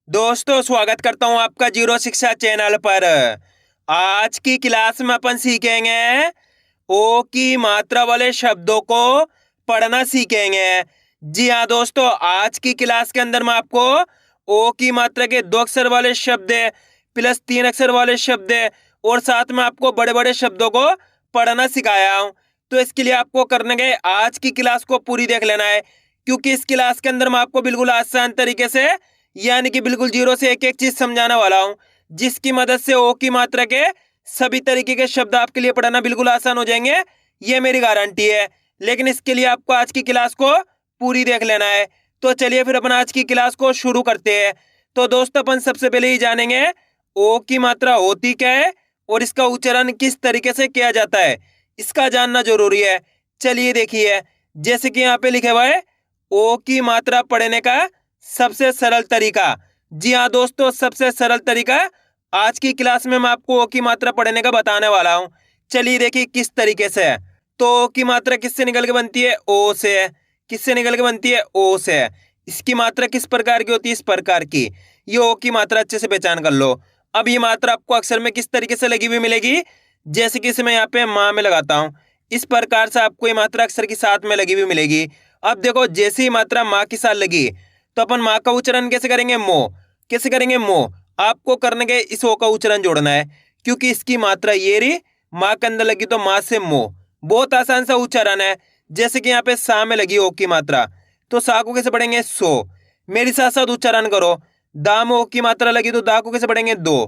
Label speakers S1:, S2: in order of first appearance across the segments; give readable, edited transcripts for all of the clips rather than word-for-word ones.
S1: दोस्तों स्वागत करता हूं आपका जीरो शिक्षा चैनल पर। आज की क्लास में अपन सीखेंगे ओ की मात्रा वाले शब्दों को पढ़ना सीखेंगे। जी हाँ दोस्तों, आज की क्लास के अंदर मैं आपको ओ की मात्रा के 2 अक्षर वाले शब्द प्लस 3 अक्षर वाले शब्द और साथ में आपको बड़े बड़े शब्दों को पढ़ना सिखाया हूँ। तो इसके लिए आपको करने के आज की क्लास को पूरी देख लेना है, क्योंकि इस क्लास के अंदर मैं आपको बिल्कुल आसान तरीके से यानी कि बिल्कुल जीरो से एक एक चीज समझाने वाला हूँ, जिसकी मदद से ओ की मात्रा के सभी तरीके के शब्द आपके लिए पढ़ना बिल्कुल आसान हो जाएंगे। ये मेरी गारंटी है। लेकिन इसके लिए आपको आज की क्लास को पूरी देख लेना है। तो चलिए फिर अपन आज की क्लास को शुरू करते हैं। तो दोस्तों अपन सबसे पहले ही जानेंगे ओ की मात्रा होती क्या है और इसका उच्चारण किस तरीके से किया जाता है, इसका जानना जरूरी है। चलिए देखिए, जैसे कि यहाँ पे लिखे हुआ है ओ की मात्रा पढ़ने का सबसे सरल तरीका। जी हाँ दोस्तों, सबसे सरल तरीका आज की क्लास में मैं आपको ओ की मात्रा पढ़ने का बताने वाला हूँ। चलिए देखिए किस तरीके से है। तो ओ की मात्रा किससे निकल के बनती है? ओ से। किससे निकल के बनती है? ओ से। इसकी मात्रा किस प्रकार की होती है? इस प्रकार की। ये ओ की मात्रा अच्छे से पहचान कर लो। अब ये मात्रा आपको अक्षर में किस तरीके से लगी हुई मिलेगी? जैसे कि इसे मैं यहाँ पे माँ में लगाता हूँ, इस प्रकार से आपको ये मात्रा अक्षर के साथ में लगी हुई मिलेगी। अब देखो, जैसे ही मात्रा माँ के साथ लगी तो अपन माँ का उच्चारण कैसे करेंगे? मो। कैसे करेंगे? मो। आपको करने के इस ओ का उच्चारण जोड़ना है, क्योंकि इसकी मात्रा ये रही, माँ के अंदर लगी तो माँ से मो। बहुत आसान सा उच्चारण है। जैसे कि यहाँ पे सा में लगी ओ की मात्रा, तो सा को कैसे पढ़ेंगे? सो। मेरे साथ साथ उच्चारण करो। दा में ओ की मात्रा लगी तो दा को कैसे पढ़ेंगे? दो।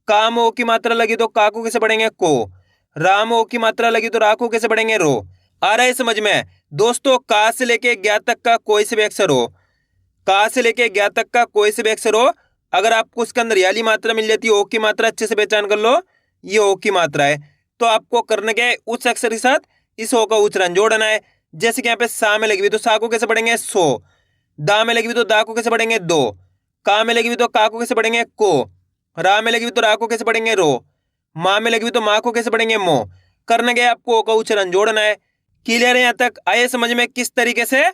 S1: का में ओ की मात्रा लगी तो का को कैसे पढ़ेंगे? को। रा में ओ की मात्रा लगी तो रा को कैसे पढ़ेंगे? रो। आ रहा है समझ में? दोस्तों का से लेके ज्ञा तक का कोई से भी अक्षर हो, का से लेके ज्ञा तक का कोई से भी अक्षर हो, अगर आपको उसके अंदर याली मात्रा मिल जाती है, ओ की मात्रा अच्छे से पहचान कर लो, ये ओ की मात्रा है, तो आपको करने के उस अक्षर के साथ इस ओ का उच्चारण जोड़ना है। जैसे कि यहाँ पे सा में लगी हुई तो सा को कैसे पढ़ेंगे? सो। दा में लगी हुई तो दा को कैसे पढ़ेंगे? दो। का में लगी हुई तो का को कैसे पढ़ेंगे? को। रा में लगी हुई तो रा को कैसे पढ़ेंगे? रो। माँ में लगी हुई तो माँ को कैसे पढ़ेंगे? मो। करने के आपको ओ का उच्चारण जोड़ना है। क्लियर है यहाँ तक? आइए समझ में किस तरीके से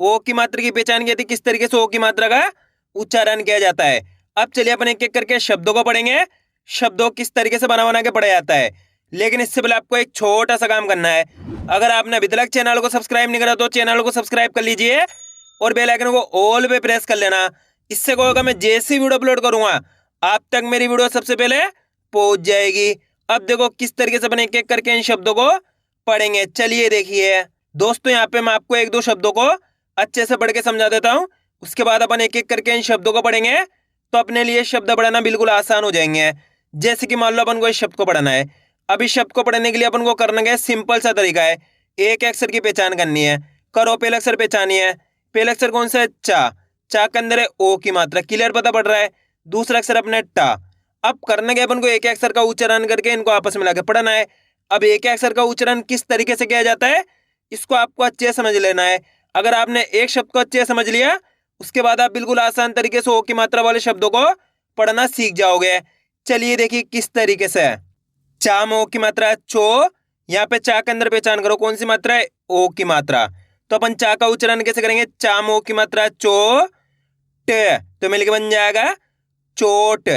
S1: ओ की मात्रा की पहचान की थी, किस तरीके से ओ की मात्रा का उच्चारण किया जाता है। अब चलिए अपन एक एक करके शब्दों को पढ़ेंगे, शब्दों किस तरीके से बना बना के पढ़ा जाता है। लेकिन इससे पहले आपको एक छोटा सा काम करना है। अगर आपने अभी तक चैनल को सब्सक्राइब नहीं करा तो चैनल को सब्सक्राइब कर लीजिए और बेल आइकन को ऑल पे प्रेस कर लेना। इससे क्या होगा, मैं जैसी वीडियो अपलोड करूंगा आप तक मेरी वीडियो सबसे पहले पहुंच जाएगी। अब देखो किस तरीके से अपन एक एक करके इन शब्दों को पढ़ेंगे। चलिए देखिए दोस्तों, यहाँ पे मैं आपको एक दो शब्दों को अच्छे से पढ़ के समझा देता हूँ, उसके बाद अपन एक एक करके इन शब्दों को पढ़ेंगे, तो अपने लिए शब्द पढ़ना बिल्कुल आसान हो जाएंगे। जैसे कि मान लो अपन को इस शब्द को पढ़ना है। अब इस शब्द को पढ़ने के लिए अपन को करना है सिंपल सा तरीका है, एक अक्षर की पहचान करनी है। करो, पहला अक्षर पहचानिए। पहला अक्षर कौन सा है? चा। चा के अंदर है ओ की मात्रा, क्लियर पता पड़ रहा है? दूसरा अक्षर अपने टा। अब करने के अपन को एक अक्षर का उच्चारण करके इनको आपस में लाके पढ़ना है। अब एक अक्षर का उच्चारण किस तरीके से किया जाता है, इसको आपको अच्छे से समझ लेना है। अगर आपने एक शब्द को अच्छे से समझ लिया, उसके बाद आप बिल्कुल आसान तरीके से ओ की मात्रा वाले शब्दों को पढ़ना सीख जाओगे। चलिए देखिए किस तरीके से है। चा में ओ की मात्रा है चो। यहाँ पे चा के अंदर पहचान करो कौन सी मात्रा है? ओ की मात्रा। तो अपन चा का उच्चारण कैसे करेंगे? चा में ओ की मात्रा है चो ट, तो मिलके बन जाएगा चोट।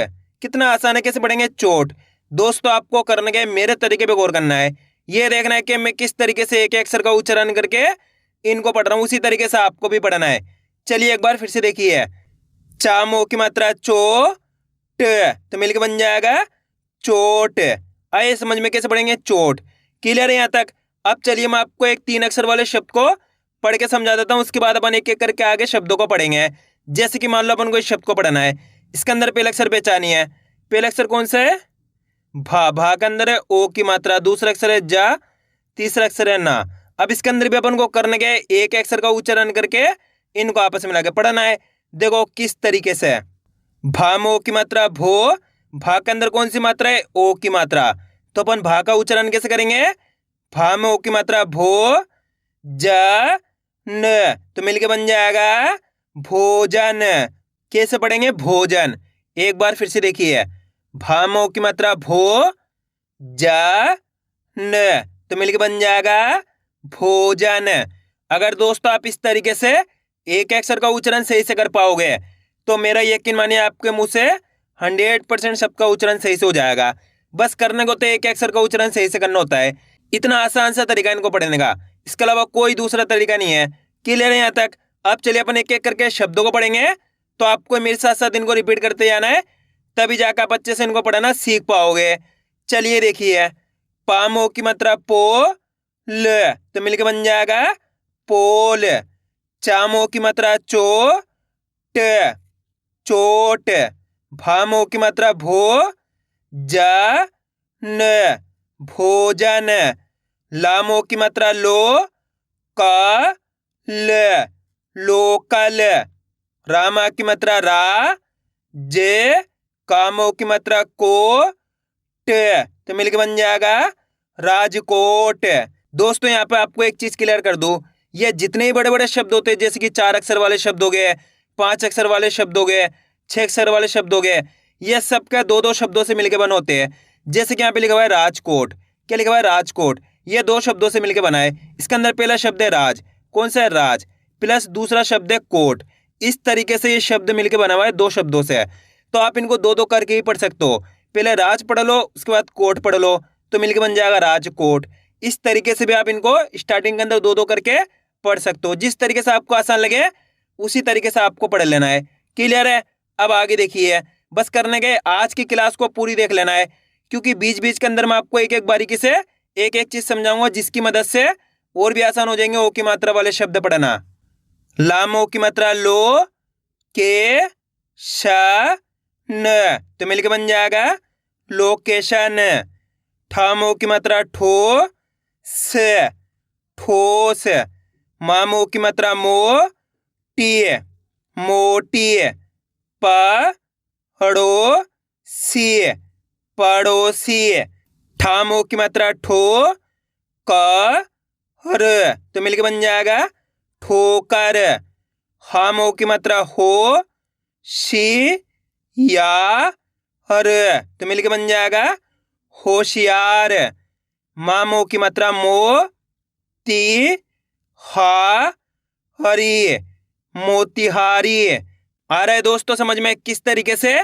S1: कितना आसान है, कैसे पढ़ेंगे? चोट। दोस्तों आपको करने के मेरे तरीके पे गौर करना है, ये देखना है कि मैं किस तरीके से एक अक्षर का उच्चारण करके इनको पढ़ रहा हूँ, उसी तरीके से आपको भी पढ़ना है। चलिए एक बार फिर से देखिए। चामो की मात्रा चो ट, तो मिलके बन जाएगा चोट। आइए समझ में कैसे पढ़ेंगे? चोट। क्लियर है यहाँ तक? अब चलिए मैं आपको एक 3 अक्षर वाले शब्द को पढ़ के समझा देता हूँ, उसके बाद अपन एक एक करके आगे शब्दों को पढ़ेंगे। जैसे कि मान लो अपन को इस शब्द को पढ़ना है, इसके अंदर पहला अक्षर पहचानी है। पहला अक्षर कौन सा है? भा। भा के अंदर है ओ की मात्रा, दूसरा अक्षर है जा, तीसरा अक्षर है ना। अब इसके अंदर भी अपन को करने के एक अक्षर का उच्चारण करके इनको आपस में मिला के पढ़ना है। देखो किस तरीके से है। भा में ओ की मात्रा भो। भा के अंदर कौन सी मात्रा है? ओ की मात्रा। तो अपन भा का उच्चारण कैसे करेंगे? भा में ओ की मात्रा भो ज न, तो मिलके बन जाएगा भोजन। कैसे पढ़ेंगे? भोजन। एक बार फिर से देखिए। भा में ओ की मात्रा भो ज न, तो मिलके बन जाएगा भोजन। अगर दोस्तों आप इस तरीके से एक अक्षर का उच्चारण सही से कर पाओगे तो मेरा यकीन मानिए आपके मुंह से 100% शब्द का उच्चारण सही से हो जाएगा। बस करने को तो एक अक्षर का उच्चारण सही से करना होता है। इतना आसान सा तरीका इनको पढ़ने का, इसके अलावा कोई दूसरा तरीका नहीं है। क्लियर है यहाँ तक? अब चलिए अपन एक एक करके शब्दों को पढ़ेंगे, तो आपको मेरे साथ साथ इनको रिपीट करते जाना है, तभी जाकर आप अच्छे से इनको पढ़ना सीख पाओगे। चलिए देखिए, पामो की मात्रा पो ल, तो मिलकर बन जाएगा पोल। चामो की मात्रा चो ट, चोट। भामो की मात्रा भो जा न, भोजन। लामो की मात्रा लो का ल, लोकल। रामा की मात्रा रा जे, कामो की मात्रा को ट, तो मिलकर बन जाएगा राजकोट। दोस्तों यहाँ पे आपको एक चीज क्लियर कर दूं, ये जितने ही बड़े बड़े शब्द होते हैं, जैसे कि 4 अक्षर वाले शब्द हो गए, 5 अक्षर वाले शब्द हो गए, 6 अक्षर वाले शब्द हो गए, ये सब क्या 2-2 शब्दों से मिलकर बने होते हैं। जैसे कि यहाँ पे लिखा हुआ है राजकोट, क्या लिखा हुआ है राजकोट, ये 2 शब्दों से मिलकर बना है। इसके अंदर पहला शब्द है राज, कौन सा है राज, प्लस दूसरा शब्द है कोट। इस तरीके से ये शब्द मिलकर बना हुआ है 2 शब्दों से। तो आप इनको 2-2 करके ही पढ़ सकते हो। पहले राज पढ़ लो, उसके बाद कोट पढ़ लो, तो मिलकर बन जाएगा राजकोट। इस तरीके से भी आप इनको स्टार्टिंग के अंदर 2-2 करके पढ़ सकते हो। जिस तरीके से आपको आसान लगे उसी तरीके से आपको पढ़ लेना है। क्लियर है? अब आगे देखिए, बस करने के आज की क्लास को पूरी देख लेना है, क्योंकि बीच बीच के अंदर मैं आपको एक एक बारीकी से एक एक चीज समझाऊंगा, जिसकी मदद से और भी आसान हो जाएंगे ओ की मात्रा वाले शब्द पढ़ना। लामो की मात्रा लो के श न, तो मिलकर बन जाएगा लोकेशन। ठामो की मात्रा ठो स, ठोस। मामो की मात्रा मो टी, मोटी। पड़ो सी, पड़ोसी। ठामो की मात्रा ठो कर, तो मिलकर बन जाएगा ठोकर। हामो की मात्रा हो शी या हर, तो मिलकर बन जाएगा होशियार। मामो की मात्रा मो ती हा हरी, मोतिहारी। आ रहा है दोस्तों समझ में किस तरीके से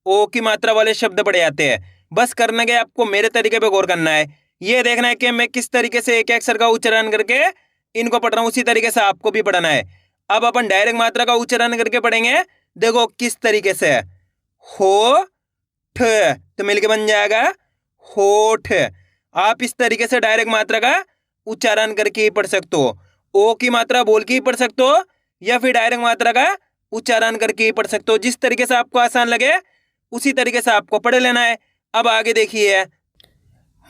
S1: ओ की मात्रा वाले शब्द पढ़े जाते हैं? बस करने के आपको मेरे तरीके पे गौर करना है, ये देखना है कि मैं किस तरीके से एक अक्षर का उच्चारण करके इनको पढ़ रहा हूँ, उसी तरीके से आपको भी पढ़ना है। अब अपन डायरेक्ट मात्रा का उच्चारण करके पढ़ेंगे, देखो किस तरीके से। हो ठ, तो मिलके बन जाएगा होठ। आप इस तरीके से डायरेक्ट मात्रा का उच्चारण करके ही पढ़ सकते हो। ओ की मात्रा बोल के ही पढ़ सकते हो, या फिर डायरेक्ट मात्रा का उच्चारण करके ही पढ़ सकते हो। जिस तरीके से आपको आसान लगे उसी तरीके से आपको पढ़ लेना है। अब आगे देखिए,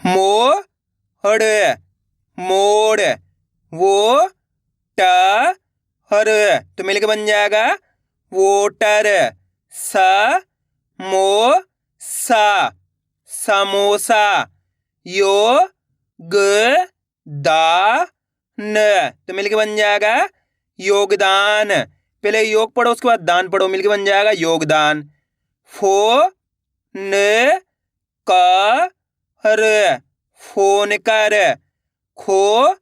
S1: मोड़, मोड़। वो ट हर, तो मिलके बन जाएगा वोटर। स मो सा, समोसा। यो ग दा न, तो मिलके बन जाएगा योगदान। पहले योग पढ़ो, उसके बाद दान पढ़ो, मिलके बन जाएगा योगदान। फो न कर, फोन कर। खो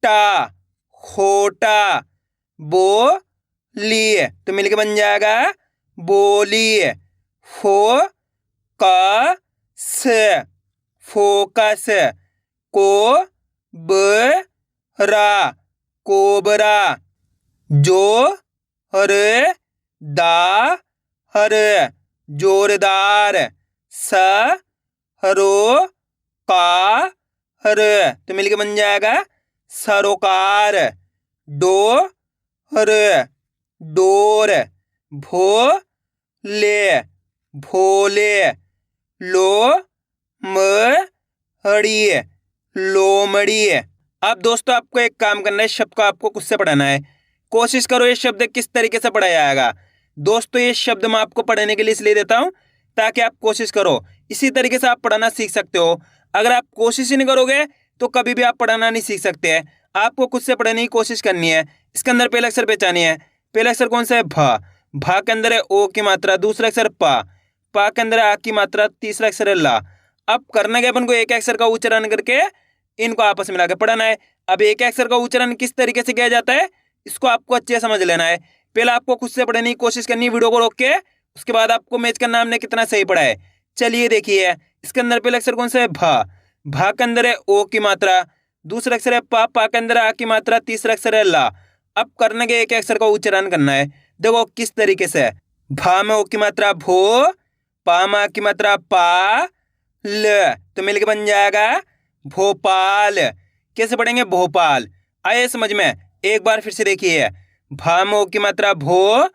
S1: टा, खोटा। बो ली, तो मिलके बन जाएगा बोली। फो का स, फोकस। को ब रा, कोबरा। जो हर दा हर, जोरदार। स हरो का हर, तो मिलके बन जाएगा सरोकार। डो हर, डोर। भो ले, भोले। लो मड़ी, लोमड़ी। अब दोस्तों आपको एक काम करना है, शब्द को आपको खुद से पढ़ाना है। कोशिश करो ये शब्द किस तरीके से पढ़ा जाएगा। दोस्तों ये शब्द मैं आपको पढ़ने के लिए इसलिए देता हूं ताकि आप कोशिश करो, इसी तरीके से आप पढ़ना सीख सकते हो। अगर आप कोशिश ही नहीं करोगे तो कभी भी आप पढ़ना नहीं सीख सकते हैं। आपको खुद से पढ़ने की कोशिश करनी है। इसके अंदर पहला अक्षर पहचानिए है। पहला अक्षर कौन सा है? भा। भा के अंदर है ओ की मात्रा, दूसरा अक्षर पा। पा के अंदर है आ की मात्रा, तीसरा अक्षर है ला। अब करने के अपन को एक अक्षर का उच्चारण करके इनको आपस में मिलाकर पढ़ना है। अब एक अक्षर का उच्चारण किस तरीके से किया जाता है इसको आपको अच्छे से समझ लेना है। पहले आपको खुद से पढ़ने की कोशिश करनी, वीडियो को रोक के, उसके बाद आपको मैच करना हमने कितना सही पढ़ा है। चलिए देखिए, इसके अंदर पहला अक्षर कौन सा है? भा। भा के अंदर है ओ की मात्रा, दूसरा अक्षर है पा, पा के अंदर आ की मात्रा, तीसरा अक्षर है ला। अब करने के एक अक्षर का उच्चारण करना है। देखो किस तरीके से, भा में ओ की मात्रा भो, पा में आ की मात्रा पा, ल तो मिलके बन जाएगा भोपाल। कैसे पढ़ेंगे? भोपाल। आए समझ में? एक बार फिर से देखिए, भा में ओ की मात्रा भो,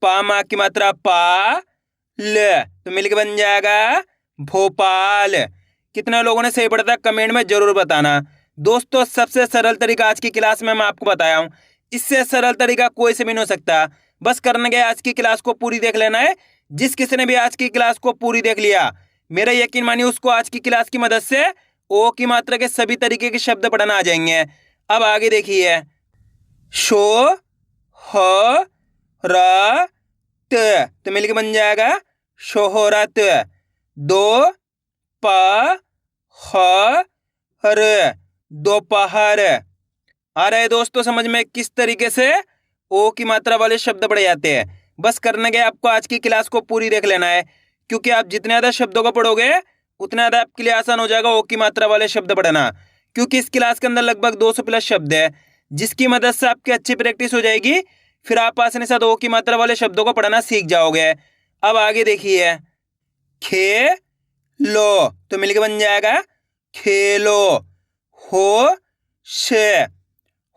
S1: पा में आ की मात्रा पा, ल तो मिलके बन जाएगा भोपाल। कितना लोगों ने सही पढ़ा था कमेंट में जरूर बताना। दोस्तों सबसे सरल तरीका आज की क्लास में मैं आपको बताया हूँ, इससे सरल तरीका कोई से भी नहीं हो सकता। बस करने के आज की क्लास को पूरी देख लेना है। जिस किसी ने भी आज की क्लास को पूरी देख लिया, मेरा यकीन मानिए उसको आज की क्लास की मदद से ओ की मात्रा के सभी तरीके के शब्द पढ़ना आ जाएंगे। अब आगे देखिए, शो ह र त तो मिलके बन जाएगा शोहरत। दो प ह र दोपहर। आ रहे दोस्तों समझ में किस तरीके से ओ की मात्रा वाले शब्द पढ़े जाते हैं? बस करने के आपको आज की क्लास को पूरी देख लेना है, क्योंकि आप जितने ज़्यादा शब्दों को पढ़ोगे उतना ज़्यादा आपके लिए आसान हो जाएगा ओ की मात्रा वाले शब्द पढ़ना। क्योंकि इस क्लास के अंदर लगभग 200 प्लस शब्द है, जिसकी मदद से आपकी अच्छी प्रैक्टिस हो जाएगी। फिर आप आसानी के साथ ओ की मात्रा वाले शब्दों को पढ़ना सीख जाओगे। अब आगे देखिए, खे लो तो मिलके बन जाएगा खेलो। हो श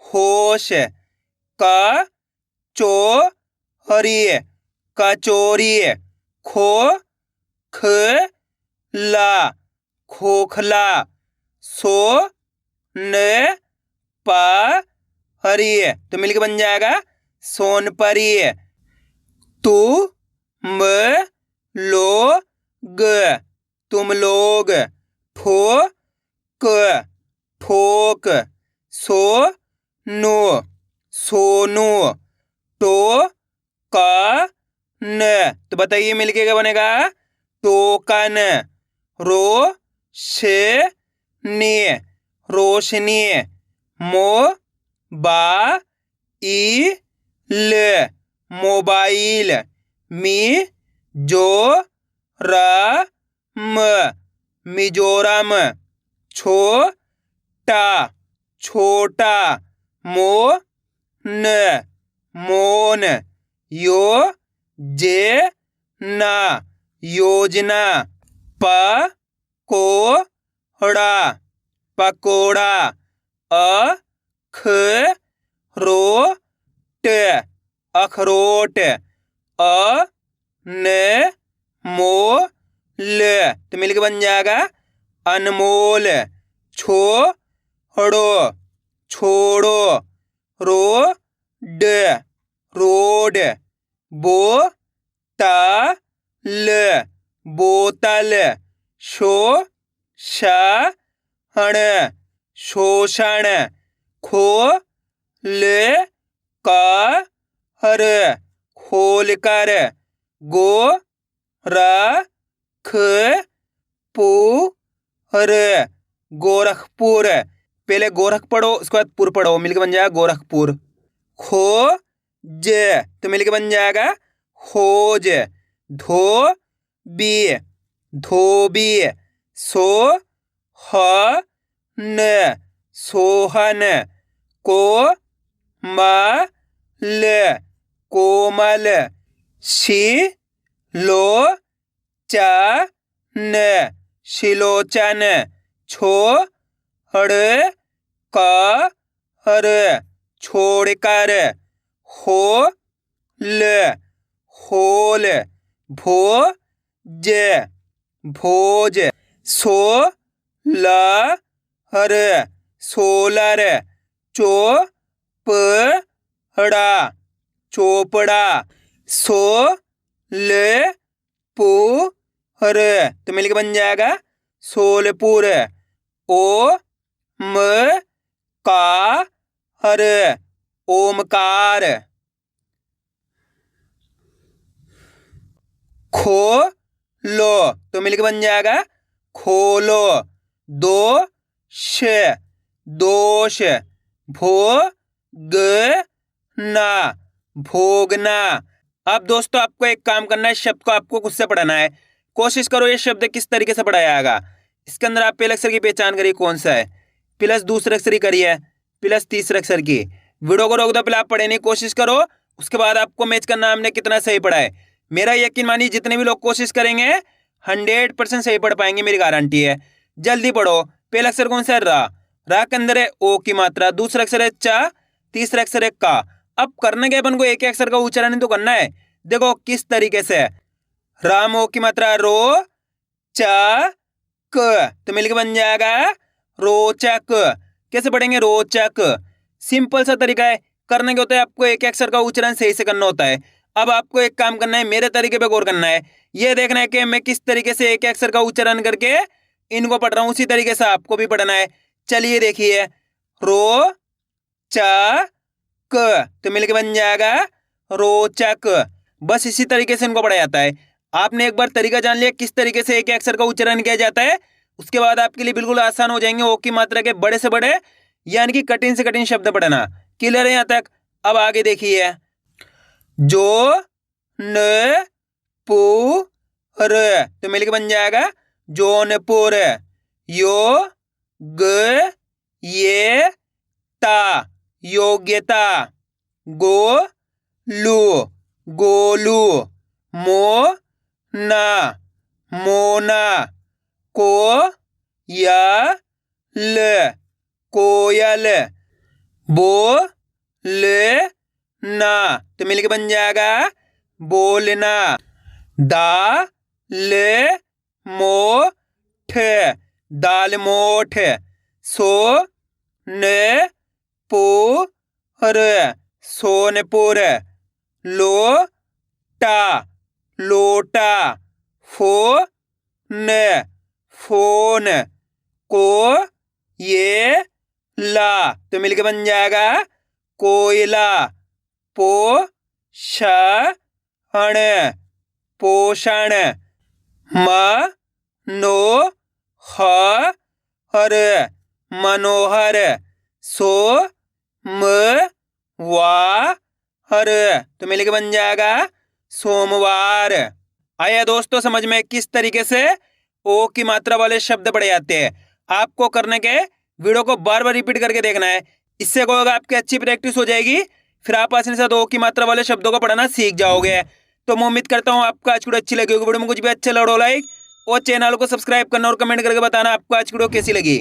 S1: होश। क चो हरी कचोरी। खो ख ला खोखला। सो न पा हरी तो मिलके बन जाएगा सोनपरी। तू म लो ग तुम लोग। ठो क ठोक। So no Sonu. टो का न तो बताइए मिलके क्या बनेगा? टोकन। रो शे ने रोशनी। मो बा ई ल मोबाइल। मी जो रा म मिजोरम। छो टा छोटा। मो न मोन। यो जे ना योजना। प को ड़ा पकोड़ा। अ ख रो ट अखरोट। अ न मो ल तो मिलके बन जाएगा अनमोल। छो हड़ो छोड़ो। रो ड रोड। बो ता ल बोतल। शो शा हण शोषण। खो ल का हर खोल कर। गो रा ख पू हर गोरखपुर। पहले गोरख पढ़ो, उसके बाद पुर पढ़ो, मिलके बन जाएगा गोरखपुर। खो ज तो मिलके बन जाएगा खोज। धो बी धोबी। सो ह न सोहन। को मा ल कोमल। शी लो चा न शिलोचन। छो हड़ का हर छोड़कर। हो ल होल। भो ज भोज। सो ला हर सोलर। चो प हड़ा चोपड़ा। सो ल पू हर तो मिलके बन जाएगा सोलपुर। ओ म का हर ओमकार। खो लो तो मिलके बन जाएगा खोलो। दो श दोष। भो ग ना भोगना। अब दोस्तों आपको एक काम करना है, शब्द को आपको खुद से पढ़ना है। कोशिश करो ये शब्द किस तरीके से पढ़ा जाएगा। इसके अंदर आप पहले अक्षर की पहचान करिए कौन सा है, प्लस दूसरे अक्षर की करिए, प्लस तीसरे अक्षर की। वीडियो को रोक दो, पहले आप पढ़े नहीं, कोशिश करो, उसके बाद आपको मैच करना हमने कितना सही पढ़ा है। मेरा यकीन मानिए जितने भी लोग कोशिश करेंगे 100% सही पढ़ पाएंगे, मेरी गारंटी है। जल्दी पढ़ो। पहला अक्षर कौन सा है? रा। रा के अंदर है ओ की मात्रा, दूसरा अक्षर है चा, तीसरा अक्षर है का। अब करने के अपन को एक अक्षर का उच्चारण तो करना है। देखो किस तरीके से, राम ओ की मात्रा रो चा क, तो मिलकर बन जाएगा रोचक। कैसे पढ़ेंगे? रोचक। सिंपल सा तरीका है, करने के होता है आपको एक अक्षर का उच्चारण सही से करना होता है। अब आपको एक काम करना है, मेरे तरीके पे गौर करना है। ये देखना है कि मैं किस तरीके से एक अक्षर का उच्चारण करके इनको पढ़ रहा हूं, उसी तरीके से आपको भी पढ़ना है। चलिए देखिए, रो चा क, तो मिलकर बन जाएगा रोचक। बस इसी तरीके से इनको पढ़ा जाता है। आपने एक बार तरीका जान लिया किस तरीके से एक अक्षर का उच्चारण किया जाता है, उसके बाद आपके लिए बिल्कुल आसान हो जाएंगे ओ की मात्रा के बड़े से बड़े यानी कि कठिन से कठिन शब्द पढ़ना। क्लियर है यहाँ तक? अब आगे देखिए, जो न पू र, तो मिलकर बन जाएगा जौनपुर। यो ग ये ता, योग्यता। गो लू, गोलू। मो ना, मोना। को या ल, कोयल। बो ले ना, तो मिलके बन जाएगा बोलना। दा ले मो ठ, दाल मोठ। सो न पो र, सोनपुर। लो टा, लोटा। फो न, फोन। को ये ला, तो मिलके बन जाएगा कोयला। पो षण, पोषण। म नो हर, मनोहर। सो म वा हर, तो मिलके बन जाएगा सोमवार। आया दोस्तों समझ में किस तरीके से ओ की मात्रा वाले शब्द पढ़े जाते हैं। आपको करने के वीडियो को बार बार रिपीट करके देखना है, इससे क्या होगा, आपकी अच्छी प्रैक्टिस हो जाएगी, फिर आप आसानी से ओ की मात्रा वाले शब्दों को पढ़ना सीख जाओगे। तो मैं उम्मीद करता हूँ आपको आज की वीडियो अच्छी लगी होगी। वीडियो में कुछ भी अच्छा लगा लाइक और चैनल को सब्सक्राइब करना और कमेंट करके बताना आपको आज की वीडियो कैसी लगी।